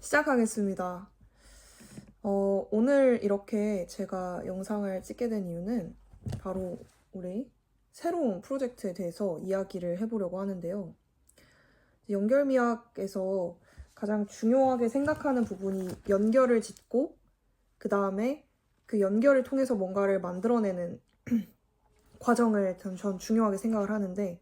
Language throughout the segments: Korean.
시작하겠습니다. 오늘 이렇게 제가 영상을 찍게 된 이유는 바로 우리 새로운 프로젝트에 대해서 이야기를 해보려고 하는데요. 연결미학에서 가장 중요하게 생각하는 부분이 연결을 짓고 그 다음에 그 연결을 통해서 뭔가를 만들어내는 과정을 전 중요하게 생각을 하는데,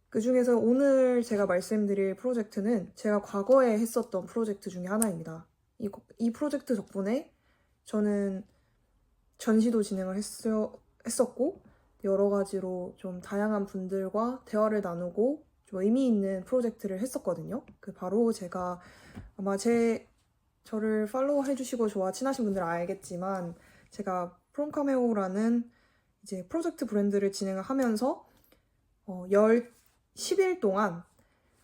그 중에서 오늘 제가 말씀드릴 프로젝트는 제가 과거에 했었던 프로젝트 중에 하나입니다. 이 프로젝트 덕분에 저는 전시도 진행을 했었고 여러 가지로 좀 다양한 분들과 대화를 나누고 좀 의미 있는 프로젝트를 했었거든요. 바로 제가 아마 저를 팔로우 해주시고 저와 친하신 분들은 알겠지만, 제가 프롬카메오라는 이제 프로젝트 브랜드를 진행을 하면서 10일 동안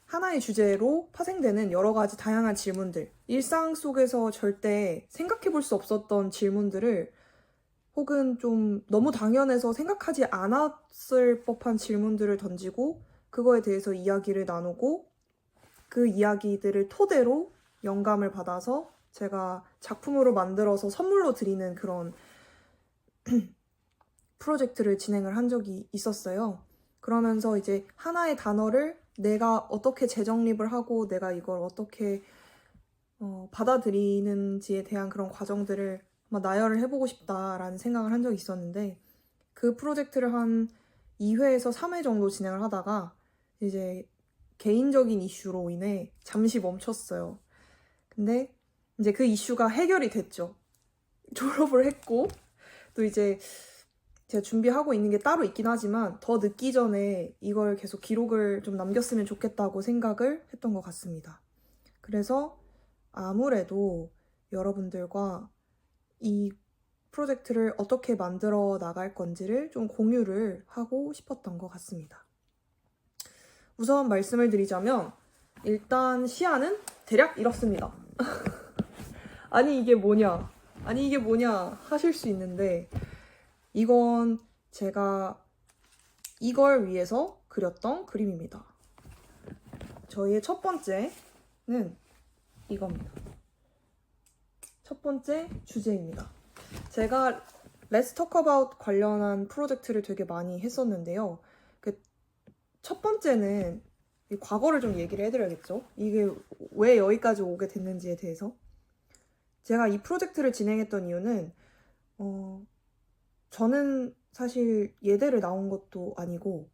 하나의 주제로 파생되는 여러 가지 다양한 질문들, 일상 속에서 절대 생각해 볼 수 없었던 질문들을, 혹은 좀 너무 당연해서 생각하지 않았을 법한 질문들을 던지고 그거에 대해서 이야기를 나누고 그 이야기들을 토대로 영감을 받아서 제가 작품으로 만들어서 선물로 드리는 그런 프로젝트를 진행을 한 적이 있었어요. 그러면서 이제 하나의 단어를 내가 어떻게 재정립을 하고 내가 이걸 어떻게 받아들이는지에 대한 그런 과정들을 나열을 해보고 싶다라는 생각을 한 적이 있었는데, 그 프로젝트를 한 2회에서 3회 정도 진행을 하다가 이제 개인적인 이슈로 인해 잠시 멈췄어요. 근데 이제 그 이슈가 해결이 됐죠. 졸업을 했고, 또 이제 제가 준비하고 있는 게 따로 있긴 하지만 더 늦기 전에 이걸 계속 기록을 좀 남겼으면 좋겠다고 생각을 했던 것 같습니다. 그래서 아무래도 여러분들과 이 프로젝트를 어떻게 만들어 나갈 건지를 좀 공유를 하고 싶었던 것 같습니다. 우선 말씀을 드리자면, 일단 시야는 대략 이렇습니다. 아니 이게 뭐냐 하실 수 있는데, 이건 제가 이걸 위해서 그렸던 그림입니다. 저희의 첫 번째는 이겁니다. 첫 번째 주제입니다. 제가 Let's Talk About 관련한 프로젝트를 되게 많이 했었는데요. 첫 번째는 과거를 좀 얘기를 해드려야겠죠. 이게 왜 여기까지 오게 됐는지에 대해서. 제가 이 프로젝트를 진행했던 이유는 저는 사실 예대를 나온 것도 아니고,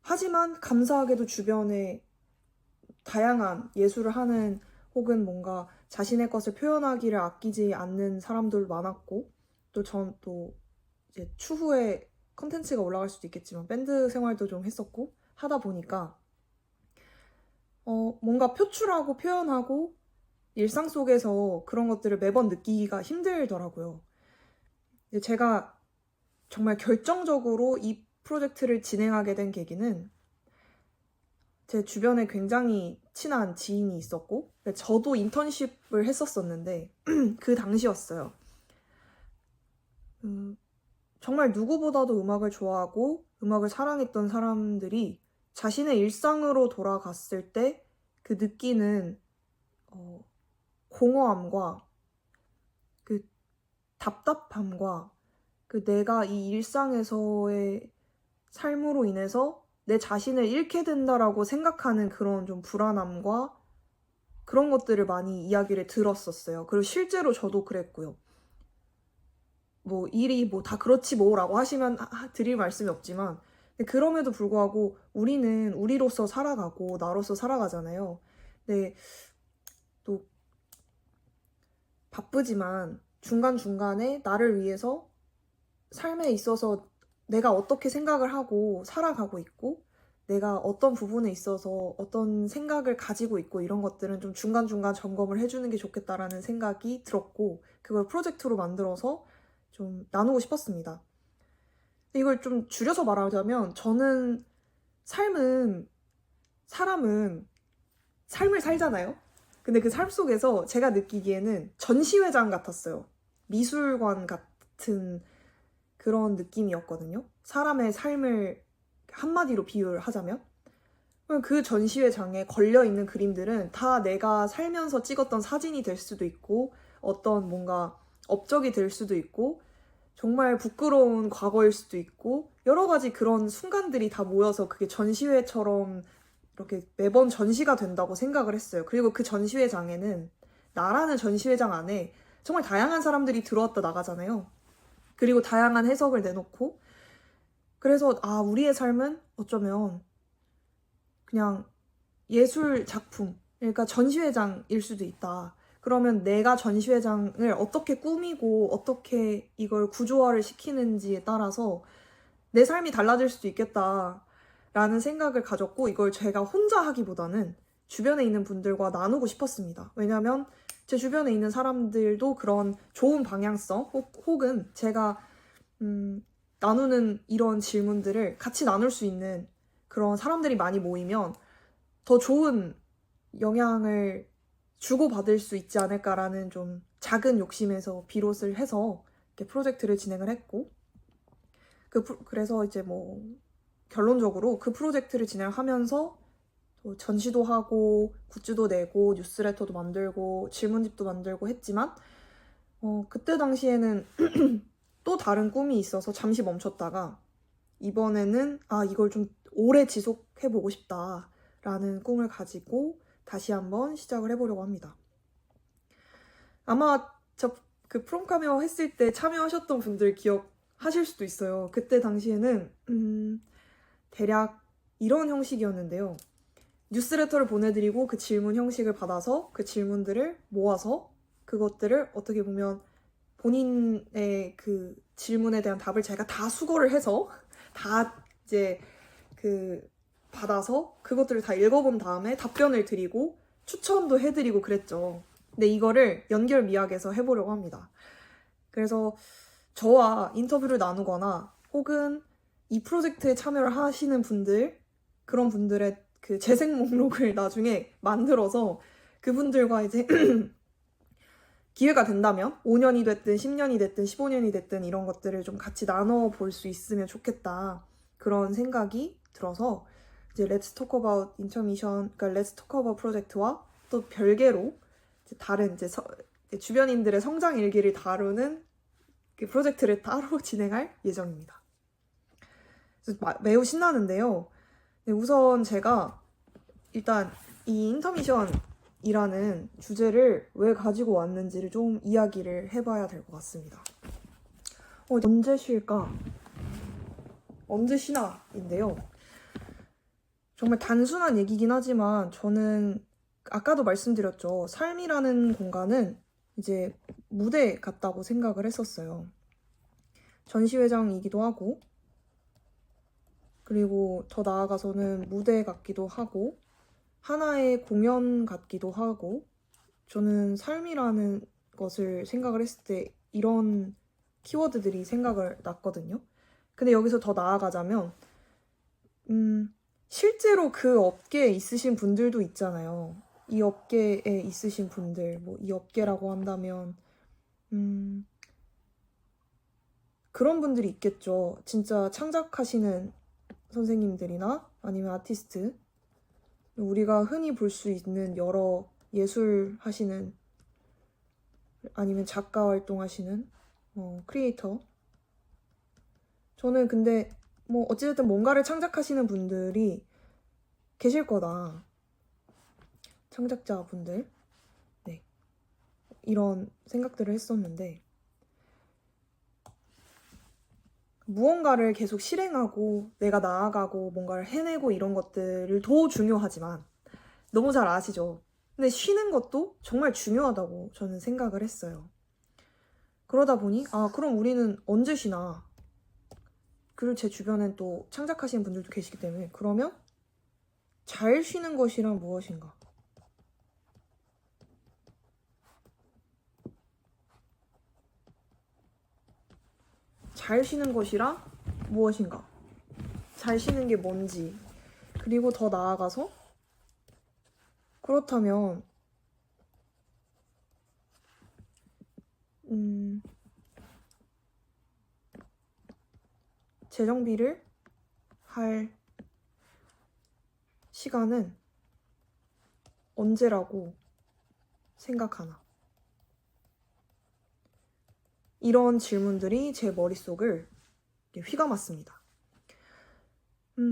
하지만 감사하게도 주변에 다양한 예술을 하는, 혹은 뭔가 자신의 것을 표현하기를 아끼지 않는 사람들 많았고, 또 전 또 이제 추후에 컨텐츠가 올라갈 수도 있겠지만 밴드 생활도 좀 했었고 하다 보니까 뭔가 표출하고 표현하고 일상 속에서 그런 것들을 매번 느끼기가 힘들더라고요. 제가 정말 결정적으로 이 프로젝트를 진행하게 된 계기는, 제 주변에 굉장히 친한 지인이 있었고 저도 인턴십을 했었었는데 그 당시였어요. 정말 누구보다도 음악을 좋아하고 음악을 사랑했던 사람들이 자신의 일상으로 돌아갔을 때 그 느끼는 공허함과 그 답답함과 내가 이 일상에서의 삶으로 인해서 내 자신을 잃게 된다라고 생각하는 그런 좀 불안함과 그런 것들을 많이 이야기를 들었었어요. 그리고 실제로 저도 그랬고요. 일이 다 그렇지 라고 하시면 드릴 말씀이 없지만, 그럼에도 불구하고 우리는 우리로서 살아가고 나로서 살아가잖아요. 근데 또 바쁘지만 중간중간에 나를 위해서 삶에 있어서 내가 어떻게 생각을 하고 살아가고 있고, 내가 어떤 부분에 있어서 어떤 생각을 가지고 있고, 이런 것들은 좀 중간중간 점검을 해주는 게 좋겠다라는 생각이 들었고, 그걸 프로젝트로 만들어서 좀 나누고 싶었습니다. 이걸 좀 줄여서 말하자면, 저는 사람은 삶을 살잖아요. 근데 그 삶 속에서 제가 느끼기에는 전시회장 같았어요. 미술관 같은 그런 느낌이었거든요. 사람의 삶을 한마디로 비유를 하자면. 그 전시회장에 걸려있는 그림들은 다 내가 살면서 찍었던 사진이 될 수도 있고 어떤 뭔가 업적이 될 수도 있고 정말 부끄러운 과거일 수도 있고 여러 가지 그런 순간들이 다 모여서 그게 전시회처럼 이렇게 매번 전시가 된다고 생각을 했어요. 그리고 그 전시회장에는 나라는 전시회장 안에 정말 다양한 사람들이 들어왔다 나가잖아요. 그리고 다양한 해석을 내놓고 그래서 우리의 삶은 어쩌면 그냥 예술 작품, 그러니까 전시회장일 수도 있다. 그러면 내가 전시회장을 어떻게 꾸미고 어떻게 이걸 구조화를 시키는지에 따라서 내 삶이 달라질 수도 있겠다라는 생각을 가졌고 이걸 제가 혼자 하기보다는 주변에 있는 분들과 나누고 싶었습니다. 왜냐하면 제 주변에 있는 사람들도 그런 좋은 방향성 혹은 제가 나누는 이런 질문들을 같이 나눌 수 있는 그런 사람들이 많이 모이면 더 좋은 영향을 주고받을 수 있지 않을까라는 좀 작은 욕심에서 비롯을 해서 이렇게 프로젝트를 진행을 했고 그래서 이제 뭐 결론적으로 그 프로젝트를 진행하면서 전시도 하고 굿즈도 내고 뉴스레터도 만들고 질문집도 만들고 했지만 그때 당시에는 또 다른 꿈이 있어서 잠시 멈췄다가 이번에는 이걸 좀 오래 지속해보고 싶다라는 꿈을 가지고 다시 한번 시작을 해보려고 합니다. 아마 그 프롬 카메오 했을 때 참여하셨던 분들 기억하실 수도 있어요. 그때 당시에는 대략 이런 형식이었는데요. 뉴스레터를 보내드리고 그 질문 형식을 받아서 그 질문들을 모아서 그것들을 어떻게 보면 본인의 그 질문에 대한 답을 제가 다 수거를 해서 다 이제 받아서 그것들을 다 읽어본 다음에 답변을 드리고 추천도 해드리고 그랬죠. 근데 이거를 연결미학에서 해보려고 합니다. 그래서 저와 인터뷰를 나누거나 혹은 이 프로젝트에 참여를 하시는 분들, 그런 분들의 그 재생 목록을 나중에 만들어서 그분들과 이제 기회가 된다면 5년이 됐든 10년이 됐든 15년이 됐든 이런 것들을 좀 같이 나눠볼 수 있으면 좋겠다. 그런 생각이 들어서 이제 Let's Talk About Intermission, 그러니까 Let's Talk About 프로젝트와 또 별개로 이제 다른 이제 주변인들의 성장 일기를 다루는 그 프로젝트를 따로 진행할 예정입니다. 그래서 매우 신나는데요. 우선 제가 일단 이 인터미션이라는 주제를 왜 가지고 왔는지를 좀 이야기를 해봐야 될 것 같습니다. 언제 쉴까? 언제 쉬나인데요. 정말 단순한 얘기긴 하지만 저는 아까도 말씀드렸죠. 삶이라는 공간은 이제 무대 같다고 생각을 했었어요. 전시회장이기도 하고 그리고 더 나아가서는 무대 같기도 하고 하나의 공연 같기도 하고 저는 삶이라는 것을 생각을 했을 때 이런 키워드들이 생각을 났거든요. 근데 여기서 더 나아가자면 실제로 그 업계에 있으신 분들도 있잖아요. 이 업계에 있으신 분들, 뭐 이 업계라고 한다면 그런 분들이 있겠죠. 진짜 창작하시는 선생님들이나 아니면 아티스트, 우리가 흔히 볼 수 있는 여러 예술 하시는 아니면 작가 활동하시는 크리에이터. 저는 근데 뭐 어찌됐든 뭔가를 창작하시는 분들이 계실 거다. 창작자분들. 네. 이런 생각들을 했었는데 무언가를 계속 실행하고 내가 나아가고 뭔가를 해내고 이런 것들을 더 중요하지만 너무 잘 아시죠? 근데 쉬는 것도 정말 중요하다고 저는 생각을 했어요. 그러다 보니 그럼 우리는 언제 쉬나? 그리고 제 주변엔 또 창작하시는 분들도 계시기 때문에 그러면 잘 쉬는 것이란 무엇인가? 잘 쉬는 것이란 무엇인가? 잘 쉬는 게 뭔지 그리고 더 나아가서 그렇다면 재정비를 할 시간은 언제라고 생각하나? 이런 질문들이 제 머릿속을 휘감았습니다.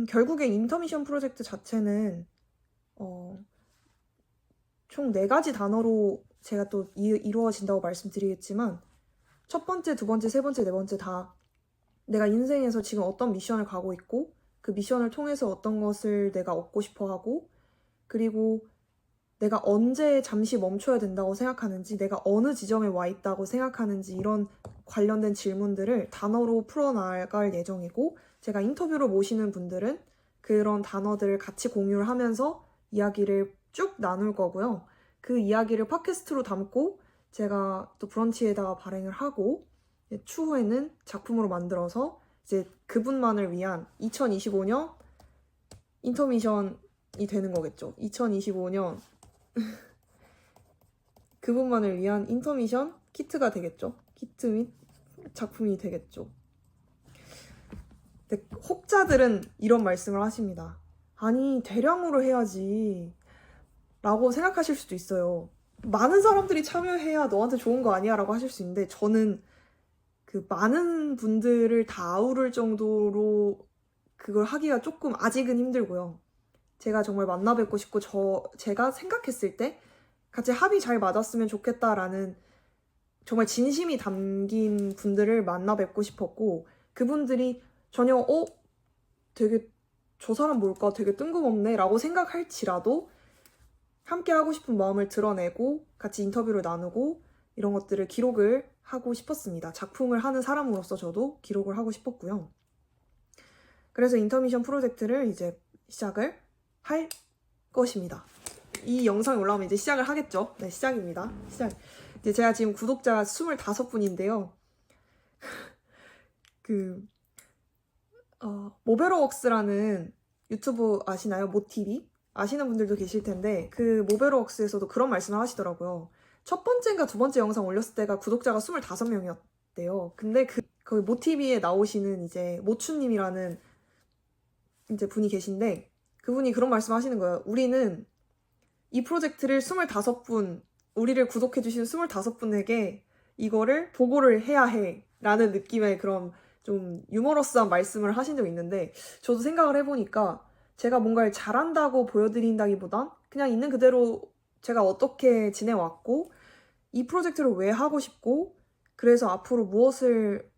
결국에 인터미션 프로젝트 자체는 총 4가지 단어로 제가 또 이루어진다고 말씀드리겠지만 첫 번째, 두 번째, 세 번째, 네 번째 다 내가 인생에서 지금 어떤 미션을 가고 있고 그 미션을 통해서 어떤 것을 내가 얻고 싶어 하고 그리고 내가 언제 잠시 멈춰야 된다고 생각하는지 내가 어느 지점에 와 있다고 생각하는지 이런 관련된 질문들을 단어로 풀어나갈 예정이고 제가 인터뷰로 모시는 분들은 그런 단어들을 같이 공유를 하면서 이야기를 쭉 나눌 거고요. 그 이야기를 팟캐스트로 담고 제가 또 브런치에다가 발행을 하고 추후에는 작품으로 만들어서 이제 그분만을 위한 2025년 인터미션이 되는 거겠죠. 2025년 그분만을 위한 인터미션 키트가 되겠죠. 키트 및 작품이 되겠죠. 근데 혹자들은 이런 말씀을 하십니다. 아니, 대량으로 해야지 라고 생각하실 수도 있어요. 많은 사람들이 참여해야 너한테 좋은 거 아니야 라고 하실 수 있는데 저는 그 많은 분들을 다 아우를 정도로 그걸 하기가 조금 아직은 힘들고요. 제가 정말 만나 뵙고 싶고 제가 생각했을 때 같이 합이 잘 맞았으면 좋겠다라는 정말 진심이 담긴 분들을 만나 뵙고 싶었고 그분들이 전혀 되게 저 사람 뭘까 되게 뜬금없네 라고 생각할지라도 함께 하고 싶은 마음을 드러내고 같이 인터뷰를 나누고 이런 것들을 기록을 하고 싶었습니다. 작품을 하는 사람으로서 저도 기록을 하고 싶었고요. 그래서 인터미션 프로젝트를 이제 시작을 할 것입니다. 이 영상이 올라오면 이제 시작을 하겠죠. 네, 시작입니다. 이제 제가 지금 구독자 25분인데요. 모베러웍스라는 유튜브 아시나요? 모TV? 아시는 분들도 계실 텐데 그 모베러웍스에서도 그런 말씀을 하시더라고요. 첫 번째인가 두 번째 영상 올렸을 때가 구독자가 25명이었대요. 근데 그 모TV에 나오시는 이제 모추님이라는 이제 분이 계신데 그분이 그런 말씀 하시는 거예요. 우리는 이 프로젝트를 25분, 우리를 구독해주신 25분에게 이거를 보고를 해야 해 라는 느낌의 그런 좀 유머러스한 말씀을 하신 적이 있는데 저도 생각을 해보니까 제가 뭔가를 잘한다고 보여드린다기보단 그냥 있는 그대로 제가 어떻게 지내왔고 이 프로젝트를 왜 하고 싶고 그래서 앞으로 무엇을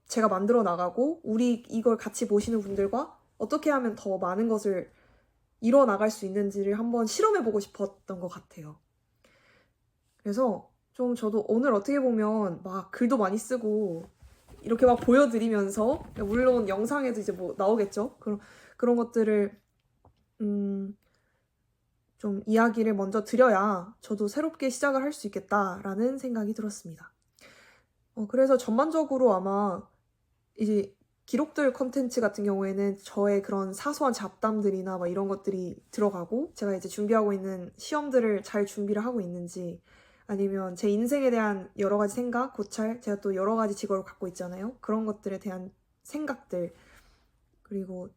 제가 만들어 나가고 이걸 같이 보시는 분들과 어떻게 하면 더 많은 것을 이뤄나갈 수 있는지를 한번 실험해보고 싶었던 것 같아요. 그래서 좀 저도 오늘 어떻게 보면 막 글도 많이 쓰고 이렇게 막 보여드리면서 물론 영상에도 이제 뭐 나오겠죠. 그런 것들을 좀 이야기를 먼저 드려야 저도 새롭게 시작을 할 수 있겠다라는 생각이 들었습니다. 그래서 전반적으로 아마 이제 기록들 컨텐츠 같은 경우에는 저의 그런 사소한 잡담들이나 막 이런 것들이 들어가고 제가 이제 준비하고 있는 시험들을 잘 준비를 하고 있는지 아니면 제 인생에 대한 여러 가지 생각, 고찰, 제가 또 여러 가지 직업을 갖고 있잖아요. 그런 것들에 대한 생각들 그리고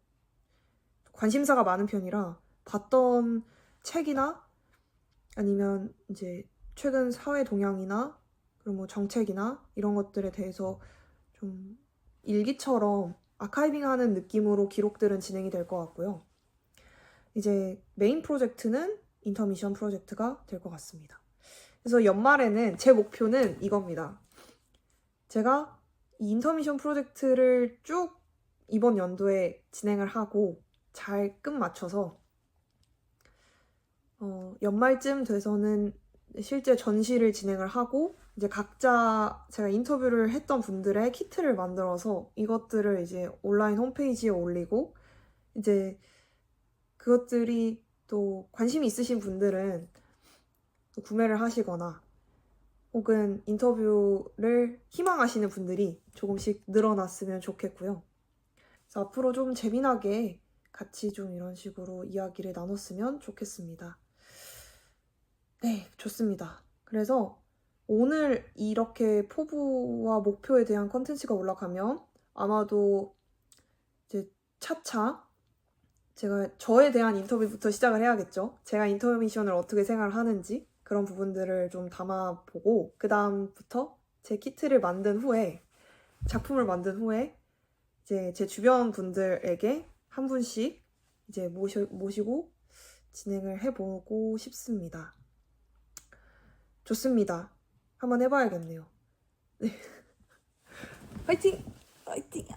관심사가 많은 편이라 봤던 책이나 아니면 이제 최근 사회 동향이나 그리고 뭐 정책이나 이런 것들에 대해서 좀 일기처럼 아카이빙하는 느낌으로 기록들은 진행이 될 것 같고요. 이제 메인 프로젝트는 인터미션 프로젝트가 될 것 같습니다. 그래서 연말에는 제 목표는 이겁니다. 제가 이 인터미션 프로젝트를 쭉 이번 연도에 진행을 하고 잘 끝 맞춰서 연말쯤 돼서는 실제 전시를 진행을 하고 이제 각자 제가 인터뷰를 했던 분들의 키트를 만들어서 이것들을 이제 온라인 홈페이지에 올리고 이제 그것들이 또 관심이 있으신 분들은 또 구매를 하시거나 혹은 인터뷰를 희망하시는 분들이 조금씩 늘어났으면 좋겠고요. 그래서 앞으로 좀 재미나게 같이 좀 이런 식으로 이야기를 나눴으면 좋겠습니다. 네, 좋습니다. 그래서 오늘 이렇게 포부와 목표에 대한 컨텐츠가 올라가면 아마도 이제 차차 제가 저에 대한 인터뷰부터 시작을 해야겠죠. 제가 인터미션을 어떻게 생활하는지 그런 부분들을 좀 담아보고 그 다음부터 제 키트를 만든 후에 작품을 만든 후에 이제 제 주변 분들에게 한 분씩 이제 모시고 진행을 해보고 싶습니다. 좋습니다. 한번 해봐야겠네요. 네. 화이팅! 화이팅!